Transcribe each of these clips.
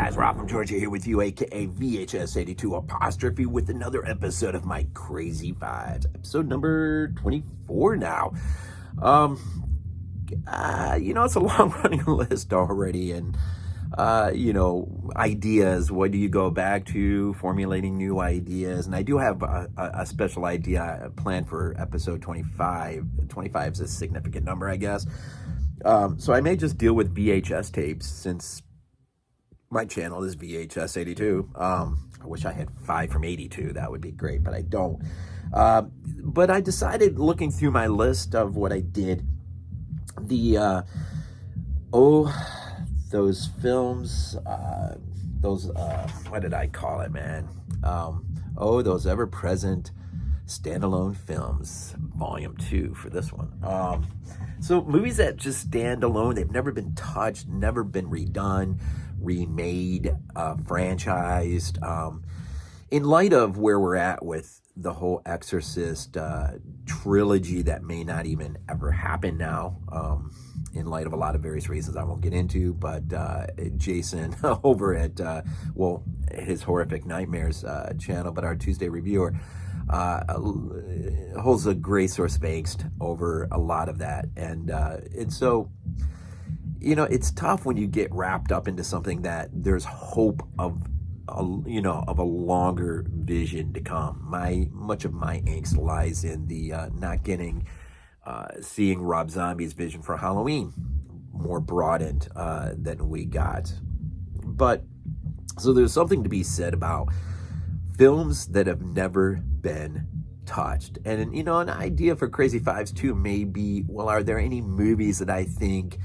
guys? Rob from Georgia here with you, aka VHS82 apostrophe, with another episode of my Crazy Fives, episode number 24 now. It's a long running list already, and ideas. What do you go back to? Formulating new ideas, and I do have a special idea planned for episode 25. 25 is a significant number, I guess. So I may just deal with VHS tapes since my channel is VHS82. I wish I had 5 from 82. That would be great, but I don't. But I decided, looking through my list of what I did, those films, what did I call it, man? Those ever-present standalone films, volume 2 for this one. So movies that just stand alone, they've never been touched, never been redone, remade, franchised. In light of where we're at with the whole Exorcist trilogy that may not even ever happen now, in light of a lot of various reasons I won't get into, but Jason over at, his Horrific Nightmares channel, but our Tuesday reviewer, holds a great source of angst over a lot of that. And so, it's tough when you get wrapped up into something that there's hope of a longer vision to come. Much of my angst lies in the not getting, seeing Rob Zombie's vision for Halloween more broadened than we got. But so there's something to be said about films that have never been touched. And, an idea for Crazy Fives too may be, well, are there any movies that I think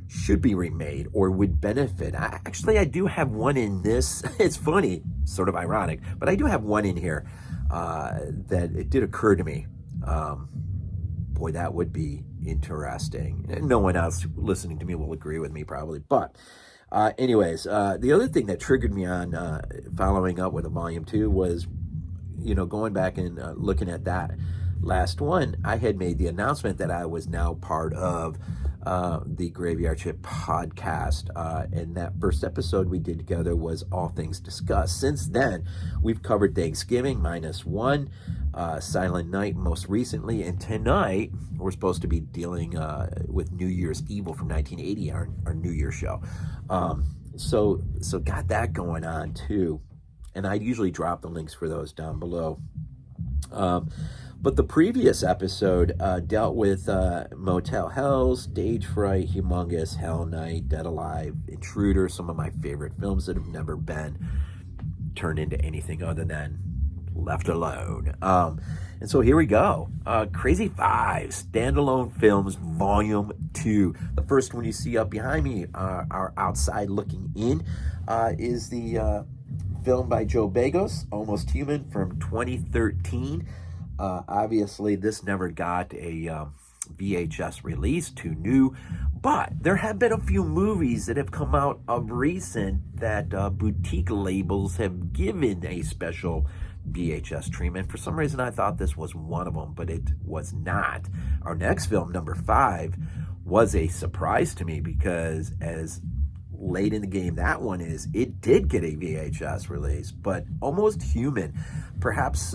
should be remade or would benefit? I do have one in this. It's funny, sort of ironic, but I do have one in here that it did occur to me. Boy, that would be interesting. And no one else listening to me will agree with me probably, but anyways, the other thing that triggered me on following up with a volume 2 was, going back and looking at that last one. I had made the announcement that I was now part of the Graveyard Shift podcast, and that first episode we did together was All Things Discussed. Since then, we've covered Thanksgiving -1, Silent Night most recently, and tonight we're supposed to be dealing with New Year's Evil from 1980, our New Year's show. So got that going on too, and I usually drop the links for those down below. But the previous episode dealt with Motel Hell, Stage Fright, Humongous, Hell Night, Dead Alive, Intruder, some of my favorite films that have never been turned into anything other than left alone. And so here we go. Crazy Fives, Standalone Films, Volume 2. The first one you see up behind me, our outside looking in, is the film by Joe Begos, Almost Human, from 2013. Obviously, this never got a VHS release, too new, but there have been a few movies that have come out of recent that boutique labels have given a special VHS treatment. For some reason, I thought this was one of them, but it was not. Our next film, number 5, was a surprise to me because as late in the game that one is, it did get a VHS release, but Almost Human, perhaps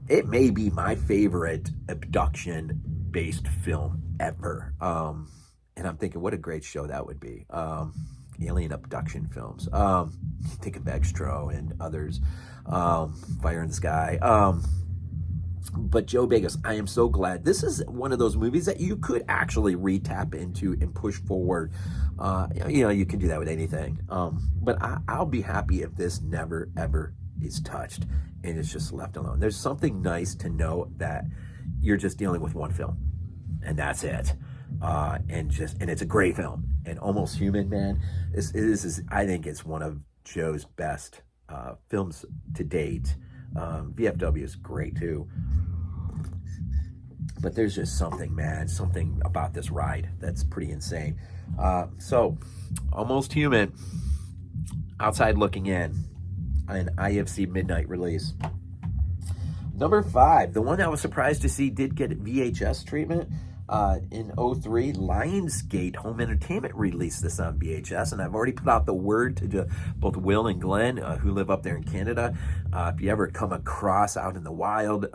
it may be my favorite abduction-based film ever. And I'm thinking, what a great show that would be. Alien abduction films. Think of Extro and others. Fire in the Sky. But Joe Begos, I am so glad. This is one of those movies that you could actually re-tap into and push forward. You can do that with anything. But I'll be happy if this never, ever is touched and it's just left alone. There's something nice to know that you're just dealing with one film and that's it. And it's a great film. And Almost Human, man, I think it's one of Joe's best films to date. VFW is great too. But there's just something about this ride that's pretty insane. So, Almost Human, outside looking in, an IFC midnight release. Number 5, the one I was surprised to see did get VHS treatment. In '03, Lionsgate Home Entertainment released this on VHS, and I've already put out the word to both Will and Glenn, who live up there in Canada. If you ever come across out in the wild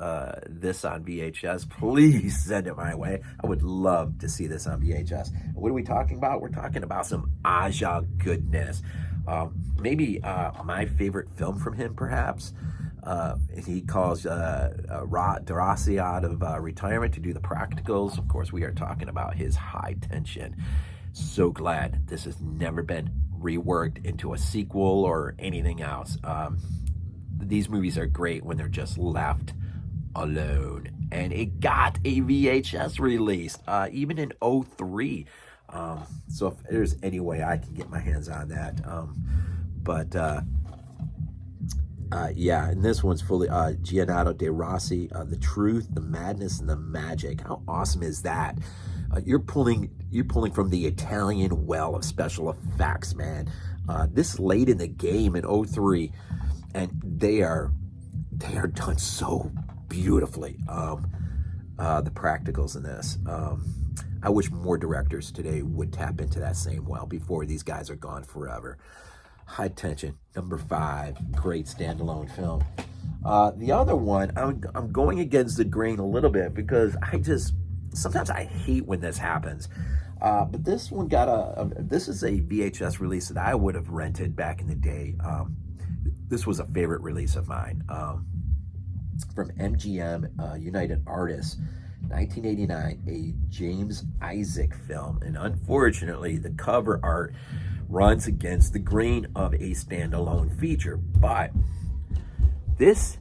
this on VHS, please send it my way. I would love to see this on VHS. What are we talking about? We're talking about some Aja goodness. Maybe my favorite film from him, perhaps. He calls Darcy out of retirement to do the practicals. Of course, we are talking about his High Tension. So glad this has never been reworked into a sequel or anything else. These movies are great when they're just left alone. And it got a VHS release, even in '03. So if there's any way I can get my hands on that. Yeah, and this one's fully Giannato De Rossi, The Truth, the Madness, and the Magic. How awesome is that? You're pulling from the Italian well of special effects, man. This late in the game in '03, and they are done so beautifully. The practicals in this. I wish more directors today would tap into that same well before these guys are gone forever. High Tension, number 5, great standalone film. The other one, I'm going against the grain a little bit because sometimes I hate when this happens. But this one this is a VHS release that I would have rented back in the day. This was a favorite release of mine. From MGM United Artists, 1989, a James Isaac film. And unfortunately, the cover art runs against the grain of a standalone feature. But The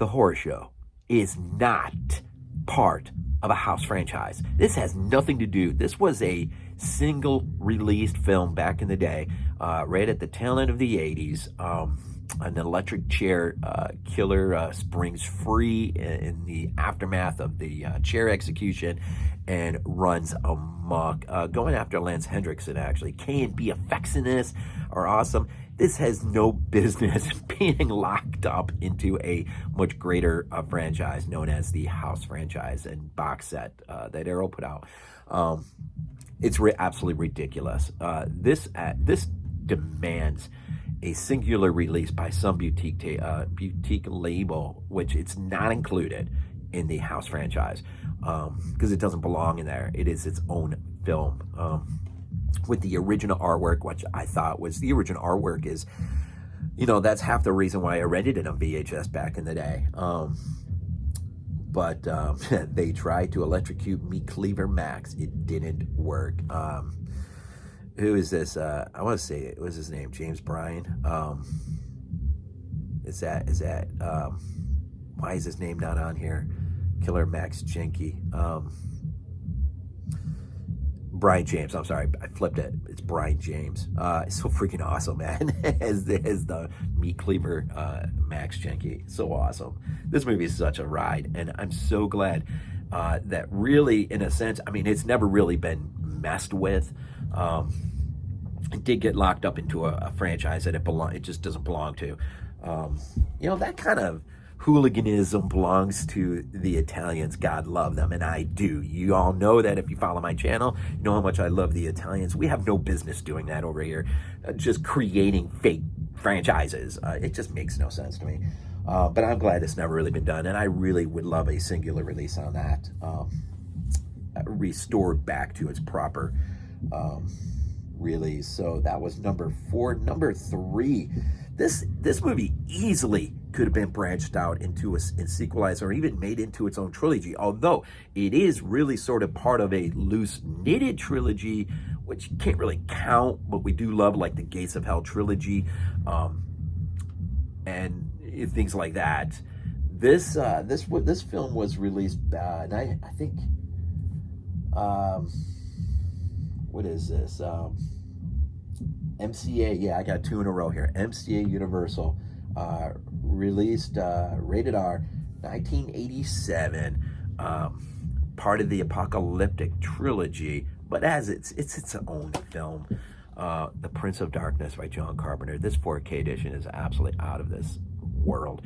Horror Show, is not part of a house franchise. This has nothing to do. This was a single released film back in the day, right at the tail end of the 80s. An electric chair killer springs free in the aftermath of the chair execution and runs amok, going after Lance Hendrickson, actually. K&B effects in this are awesome. This has no business being locked up into a much greater franchise known as the House franchise and box set that Arrow put out. It's absolutely ridiculous. This demands a singular release by some boutique label, which it's not included in the House franchise because it doesn't belong in there. It is its own film with the original artwork, which I thought was the original artwork is, that's half the reason why I rented it on VHS back in the day. But they tried to electrocute Meat Cleaver Max. It didn't work. Who is this? I want to say it was his name, James Bryan. Why is his name not on here? Killer Max Jenke. Brian James. I'm sorry, I flipped it. It's Brian James. It's so freaking awesome, man. as the Meat Cleaver Max Jenke. So awesome. This movie is such a ride, and I'm so glad that really, in a sense, it's never really been messed with. It did get locked up into a franchise that it just doesn't belong to. That kind of hooliganism belongs to the Italians. God love them, and I do. You all know that if you follow my channel, you know how much I love the Italians. We have no business doing that over here, just creating fake franchises. It just makes no sense to me. But I'm glad it's never really been done, and I really would love a singular release on that, restored back to its proper release. So that was number 4. Number 3, this movie easily could have been branched out into a sequelized or even made into its own trilogy, although it is really sort of part of a loose knitted trilogy, which you can't really count, but we do love, like the Gates of Hell trilogy, and things like that. This film was released, and I think, what is this? MCA, yeah, I got 2 in a row here. MCA Universal, released, rated R, 1987, part of the Apocalyptic trilogy, but as it's its own film. The Prince of Darkness by John Carpenter. This 4K edition is absolutely out of this world.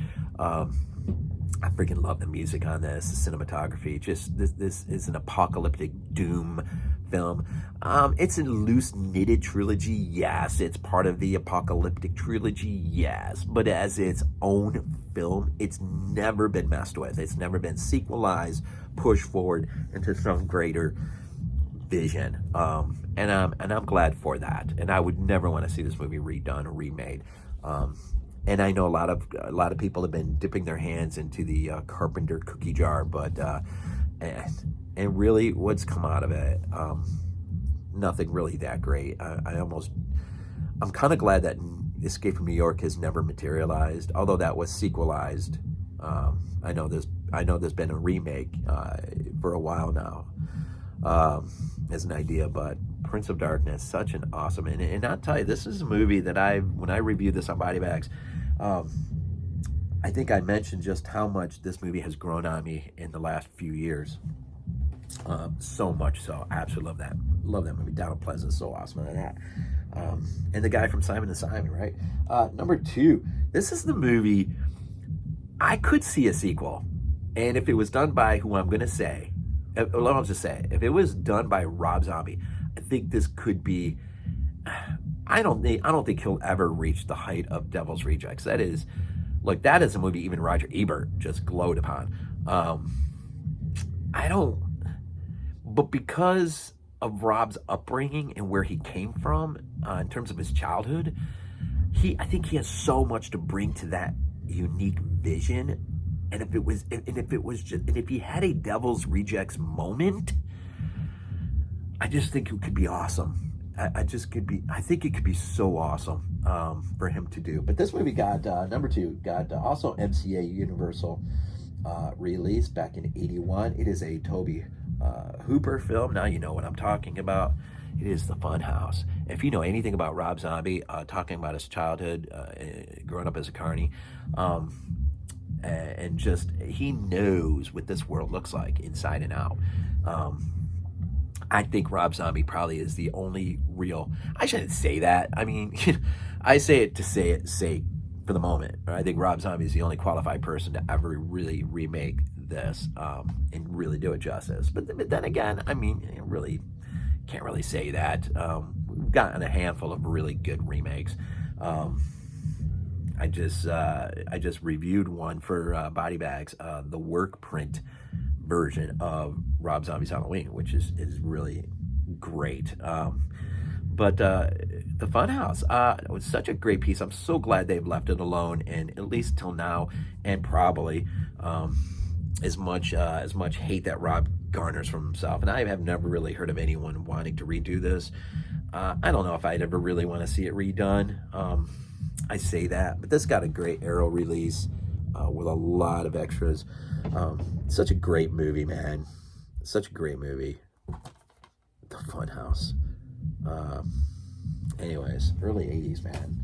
I freaking love the music on this, the cinematography. Just this is an apocalyptic doom film. It's a loose knitted trilogy, yes. It's part of the apocalyptic trilogy, yes. But as its own film, it's never been messed with. It's never been sequelized, pushed forward into some greater vision. And I'm glad for that. And I would never want to see this movie redone or remade. And I know a lot of people have been dipping their hands into the Carpenter cookie jar, but and really, what's come out of it? Nothing really that great. I'm kind of glad that Escape from New York has never materialized, although that was sequelized. I know there's been a remake for a while now, as an idea, but Prince of Darkness, such an awesome, and I'll tell you, this is a movie that when I reviewed this on Body Bags, I think I mentioned just how much this movie has grown on me in the last few years. So much so, I absolutely love that movie. Donald Pleasance, so awesome in that. And the guy from Simon and Simon, right? Number 2, this is the movie I could see a sequel, and if it was done by who I'm gonna say, I'll just say, if it was done by Rob Zombie, I think this could be. I don't think he'll ever reach the height of Devil's Rejects. That is a movie even Roger Ebert just glowed upon. But because of Rob's upbringing and where he came from in terms of his childhood, I think he has so much to bring to that unique vision. And if he had a Devil's Rejects moment, I just think it could be awesome. I think it could be so awesome for him to do. But this movie got, number 2, got also MCA Universal release back in '81. It is a Tobe Hooper film. Now you know what I'm talking about. It is The Funhouse. If you know anything about Rob Zombie, talking about his childhood, growing up as a carny, and just, he knows what this world looks like inside and out. I think Rob Zombie probably is the only real. I shouldn't say that. I mean, I say it to say for the moment. I think Rob Zombie is the only qualified person to ever really remake this and really do it justice. But then again, I mean, really can't really say that. We've gotten a handful of really good remakes. I just reviewed one for Body Bags, the work print version of Rob Zombie's Halloween, which is really great. But the Funhouse, it was such a great piece. I'm so glad they've left it alone, and at least till now, and probably as much hate that Rob garners from himself. And I have never really heard of anyone wanting to redo this. I don't know if I'd ever really want to see it redone. I say that, but this got a great Arrow release with a lot of extras. Such a great movie, man. Such a great movie. The Funhouse. Anyways, early 80s, man.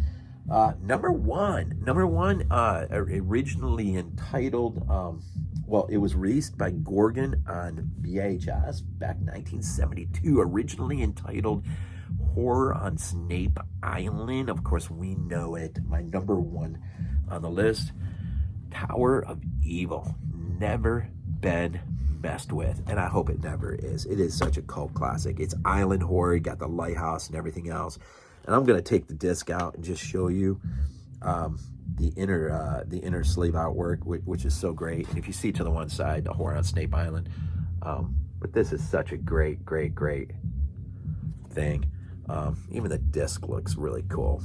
Number one, originally entitled, well, it was released by Gorgon on VHS back in 1972, originally entitled Horror on Snape Island. Of course, we know it. My number 1 on the list, Tower of Evil. Never been messed with, and I hope it never is. It is such a cult classic. It's island horror. You got the lighthouse and everything else. And I'm going to take the disc out and just show you the inner sleeve artwork, which is so great. And if you see to the one side, the horror on Snape Island. But this is such a great thing. Even the disc looks really cool.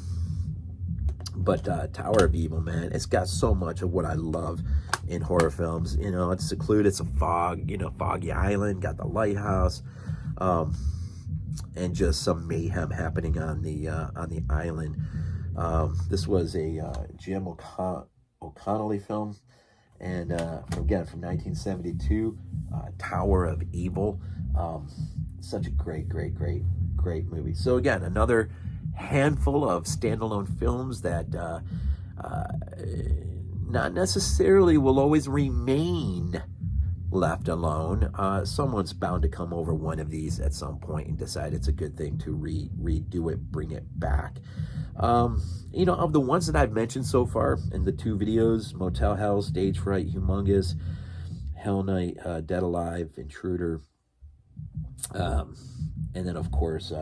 But Tower of Evil, man, it's got so much of what I love in horror films. You know, it's secluded, it's a foggy island, got the lighthouse, and just some mayhem happening on the island. This was a Jim O'Connelly film, and from 1972, Tower of Evil. Such a great movie. So again, another handful of standalone films that not necessarily will always remain left alone. Someone's bound to come over one of these at some point and decide it's a good thing to redo it, bring it back. You know, of the ones that I've mentioned so far in the 2 videos, Motel Hell, Stage Fright, Humongous, Hell Night, Dead Alive, Intruder, um, and then of course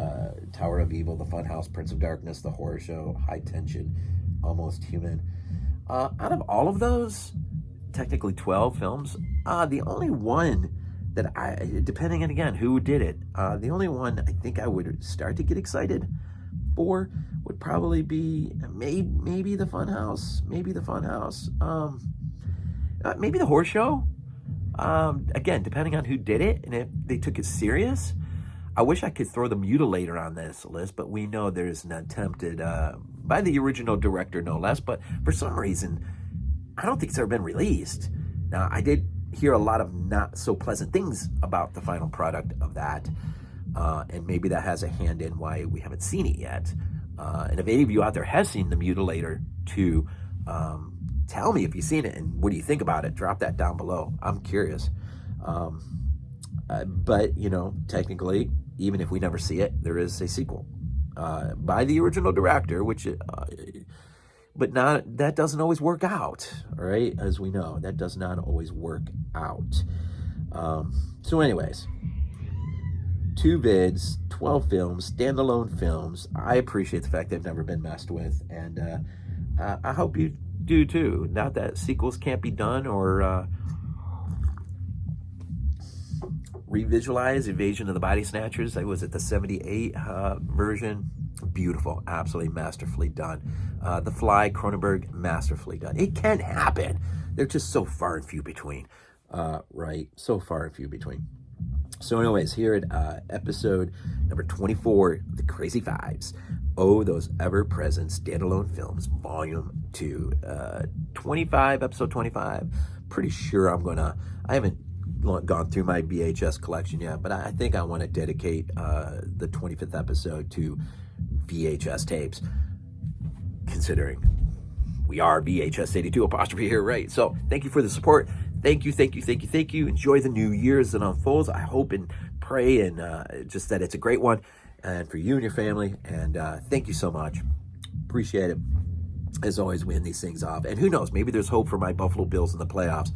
Tower of Evil, The Funhouse, Prince of Darkness, The Horror Show, High Tension, Almost Human. Out of all of those, technically 12 films, the only one that depending on again who did it, the only one I think I would start to get excited for would probably be maybe the Funhouse, maybe the Funhouse, maybe the Horror Show. Again, depending on who did it and if they took it serious. I wish I could throw the Mutilator on this list, but we know there's an attempted by the original director, no less. But for some reason, I don't think it's ever been released. Now, I did hear a lot of not so pleasant things about the final product of that, and maybe that has a hand in why we haven't seen it yet. And if any of you out there has seen the Mutilator 2, tell me if you've seen it and what do you think about it. Drop that down below. I'm curious. But, you know, technically, even if we never see it, there is a sequel by the original director, which, but not, that doesn't always work out, all right? As we know, that does not always work out. So anyways, 2 vids, 12 films, standalone films. I appreciate the fact they've never been messed with, and I hope you do too. Not that sequels can't be done or revisualize Invasion of the Body Snatchers. Was it the 78 version? Beautiful, absolutely masterfully done. The Fly, Cronenberg, masterfully done. It can happen. They're just so far and few between, right? So far and few between. So anyways, here at episode number 24, The Crazy 5's. Oh, Those Ever-Present Standalone Films, Volume 2. 25, episode 25. Pretty sure I haven't gone through my VHS collection yet, but I think I want to dedicate the 25th episode to VHS tapes, considering we are VHS 82 apostrophe here, right? So thank you for the support. Thank you, thank you, thank you, thank you. Enjoy the new year as it unfolds. I hope and pray and just that it's a great one, and for you and your family. And thank you so much. Appreciate it. As always, we end these things off. And who knows, maybe there's hope for my Buffalo Bills in the playoffs.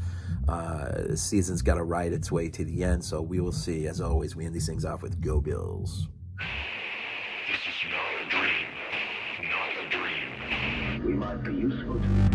The season's got to ride its way to the end, so we will see. As always, we end these things off with Go Bills. This is not a dream. Not a dream. We might be useful to you.